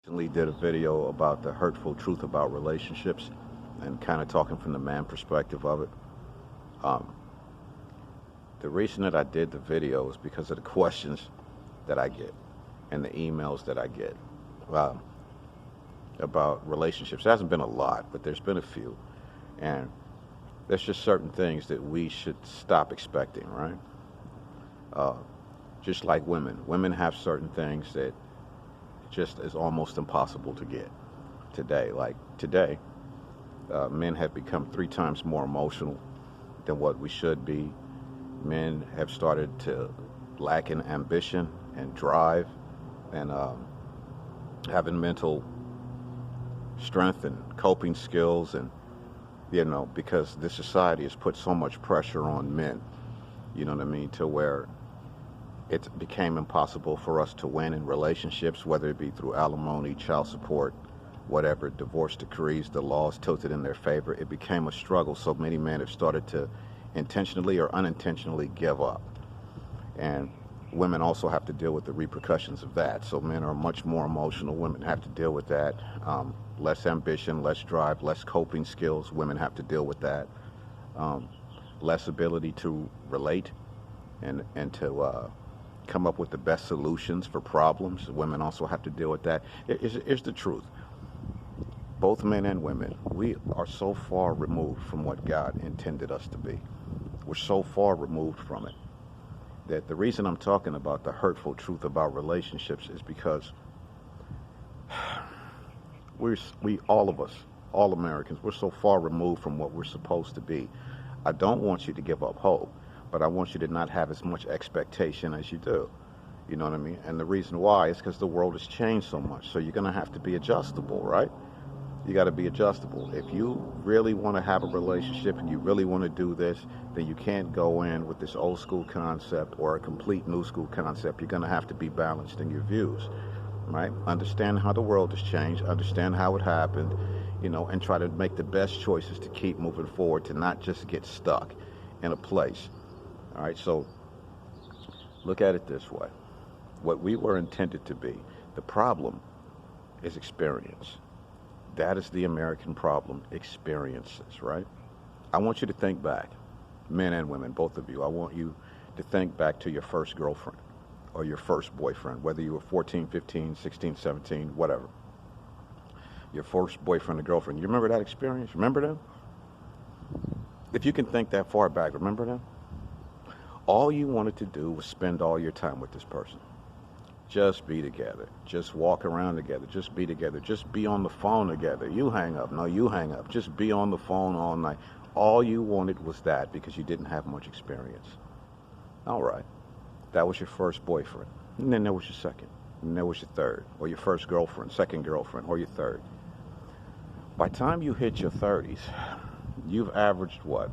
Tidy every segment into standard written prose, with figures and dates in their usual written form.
Recently did a video about the hurtful truth about relationships and kind of talking from the man perspective of it. Um, the reason that I did the video is because of the questions that I get and the emails that I get um, about relationships. There hasn't been a lot, but there's been a few. And there's just certain things that we should stop expecting, right? Uh, just like women. Women have certain things that just is almost impossible to get today. Like today, men have become 3 times more emotional than what we should be. Men have started to lack in ambition and drive and having mental strength and coping skills, and because this society has put so much pressure on men, you know what I mean, to where it became impossible for us to win in relationships, whether it be through alimony, child support, whatever, divorce decrees, the laws tilted in their favor. It became a struggle. So many men have started to intentionally or unintentionally give up. And women also have to deal with the repercussions of that. So men are much more emotional. Women have to deal with that. Less ambition, less drive, less coping skills. Women have to deal with that. Less ability to relate and to come up with the best solutions for problems. Women also have to deal with that. Here's the truth. Both men and women, we are so far removed from what God intended us to be. We're so far removed from it that the reason I'm talking about the hurtful truth about relationships is because all of us, all Americans, we're so far removed from what we're supposed to be. I don't want you to give up hope, but I want you to not have as much expectation as you do. You know what I mean? And the reason why is because the world has changed so much. So you're going to have to be adjustable, right? You got to be adjustable. If you really want to have a relationship and you really want to do this, then you can't go in with this old school concept or a complete new school concept. You're going to have to be balanced in your views, right? Understand how the world has changed, understand how it happened, and try to make the best choices to keep moving forward, to not just get stuck in a place. All right, so look at it this way. What we were intended to be, the problem is experience. That is the American problem, experiences, right? I want you to think back, men and women, both of you. I want you to think back to your first girlfriend or your first boyfriend, whether you were 14, 15, 16, 17, whatever. Your first boyfriend or girlfriend. You remember that experience? Remember them? If you can think that far back, remember them? All you wanted to do was spend all your time with this person. Just be together. Just walk around together. Just be together. Just be on the phone together. You hang up. No, you hang up. Just be on the phone all night. All you wanted was that because you didn't have much experience. All right. That was your first boyfriend. And then there was your second. And there was your third. Or your first girlfriend, second girlfriend, or your third. By the time you hit your 30s, you've averaged what?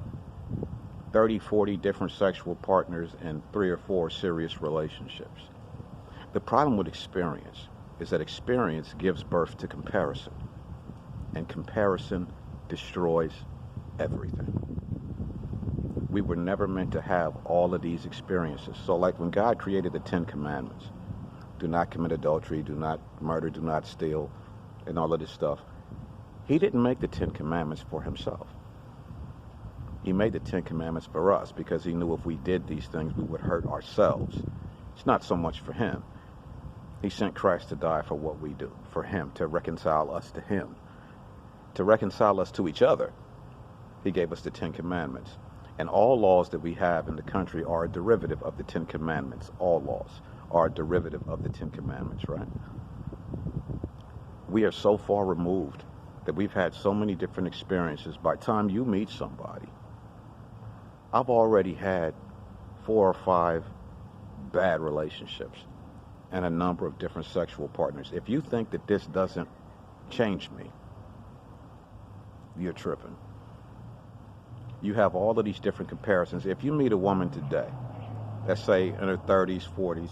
30, 40 different sexual partners and 3 or 4 serious relationships. The problem with experience is that experience gives birth to comparison, and comparison destroys everything. We were never meant to have all of these experiences. So like when God created the 10 commandments, do not commit adultery, do not murder, do not steal, and all of this stuff, he didn't make the 10 commandments for himself. He made the 10 commandments for us because he knew if we did these things, we would hurt ourselves. It's not so much for him. He sent Christ to die for what we do, for him, to reconcile us to him, to reconcile us to each other. He gave us the 10 commandments. And all laws that we have in the country are a derivative of the 10 commandments. All laws are a derivative of the 10 commandments, right? We are so far removed that we've had so many different experiences. By the time you meet somebody, I've already had 4 or 5 bad relationships and a number of different sexual partners. If you think that this doesn't change me, you're tripping. You have all of these different comparisons. If you meet a woman today, let's say in her 30s, 40s,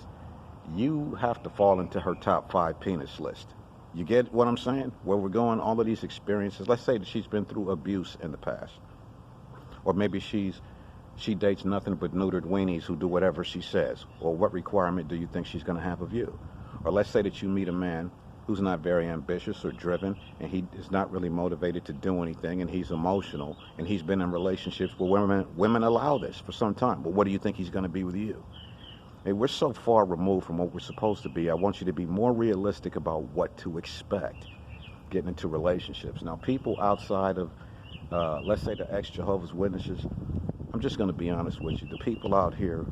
you have to fall into her top 5 penis list. You get what I'm saying? Where we're going, all of these experiences. Let's say that she's been through abuse in the past. Or maybe she dates nothing but neutered weenies who do whatever she says. Or what requirement do you think she's going to have of you? Or let's say that you meet a man who's not very ambitious or driven, and he is not really motivated to do anything, and he's emotional, and he's been in relationships where women allow this for some time. But what do you think he's going to be with you? Hey, we're so far removed from what we're supposed to be. I want you to be more realistic about what to expect getting into relationships. Now, people outside of, let's say, the ex-Jehovah's Witnesses, I'm just going to be honest with you. The people out here,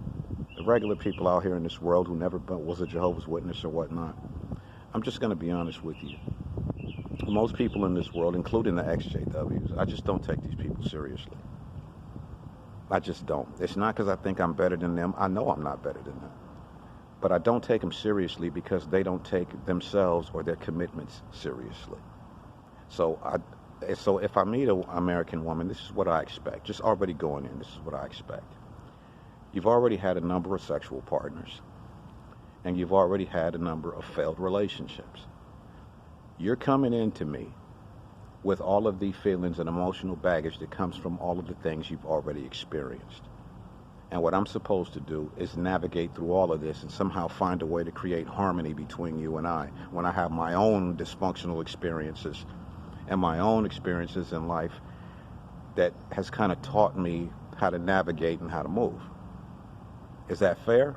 the regular people out here in this world who never was a Jehovah's Witness or whatnot, I'm just going to be honest with you. Most people in this world, including the ex-JWs, I just don't take these people seriously. I just don't. It's not because I think I'm better than them. I know I'm not better than them. But I don't take them seriously because they don't take themselves or their commitments seriously. So if I meet an American woman, this is what I expect. Just already going in, this is what I expect. You've already had a number of sexual partners, and you've already had a number of failed relationships. You're coming into me with all of the feelings and emotional baggage that comes from all of the things you've already experienced. And what I'm supposed to do is navigate through all of this and somehow find a way to create harmony between you and I when I have my own dysfunctional experiences and my own experiences in life that has kind of taught me how to navigate and how to move. Is that fair?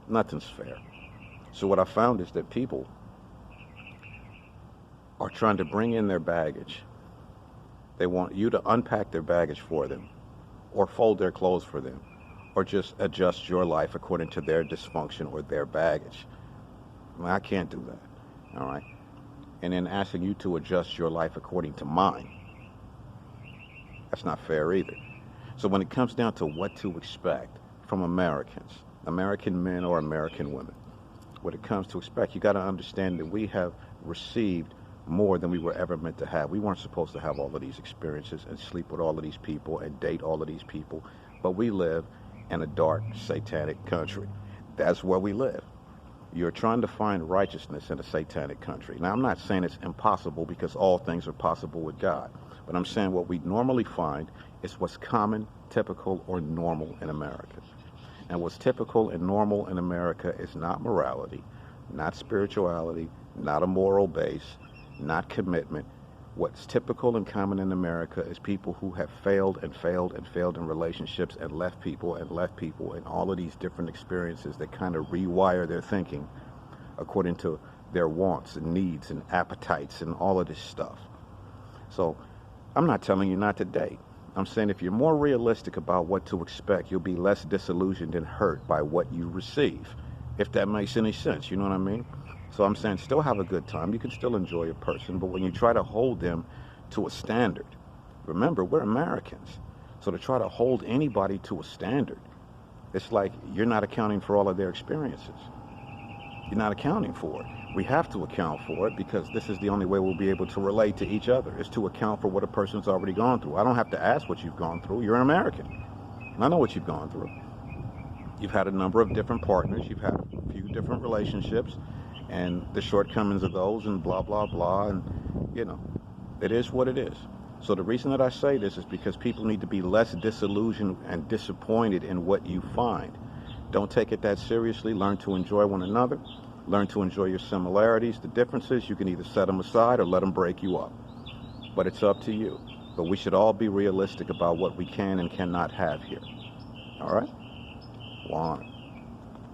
Nothing's fair. So what I found is that people are trying to bring in their baggage. They want you to unpack their baggage for them, or fold their clothes for them, or just adjust your life according to their dysfunction or their baggage. I can't do that, all right? And then asking you to adjust your life according to mine. That's not fair either. So when it comes down to what to expect from Americans, American men or American women, what it comes to expect, you got to understand that we have received more than we were ever meant to have. We weren't supposed to have all of these experiences and sleep with all of these people and date all of these people, but we live in a dark, satanic country. That's where we live. You're trying to find righteousness in a satanic country. Now, I'm not saying it's impossible because all things are possible with God, but I'm saying what we normally find is what's common, typical, or normal in America. And what's typical and normal in America is not morality, not spirituality, not a moral base, not commitment. What's typical and common in America is people who have failed and failed and failed in relationships and left people and all of these different experiences that kind of rewire their thinking according to their wants and needs and appetites and all of this stuff. So I'm not telling you not to date. I'm saying if you're more realistic about what to expect, you'll be less disillusioned and hurt by what you receive, if that makes any sense. You know what I mean? So I'm saying still have a good time. You can still enjoy a person, but when you try to hold them to a standard, remember, we're Americans. So to try to hold anybody to a standard, it's like you're not accounting for all of their experiences. You're not accounting for it. We have to account for it because this is the only way we'll be able to relate to each other, is to account for what a person's already gone through. I don't have to ask what you've gone through. You're an American. I know what you've gone through. You've had a number of different partners. You've had a few different relationships and the shortcomings of those and blah, blah, blah. And, you know, it is what it is. So the reason that I say this is because people need to be less disillusioned and disappointed in what you find. Don't take it that seriously. Learn to enjoy one another. Learn to enjoy your similarities. The differences, you can either set them aside or let them break you up. But it's up to you. But we should all be realistic about what we can and cannot have here. All right? One.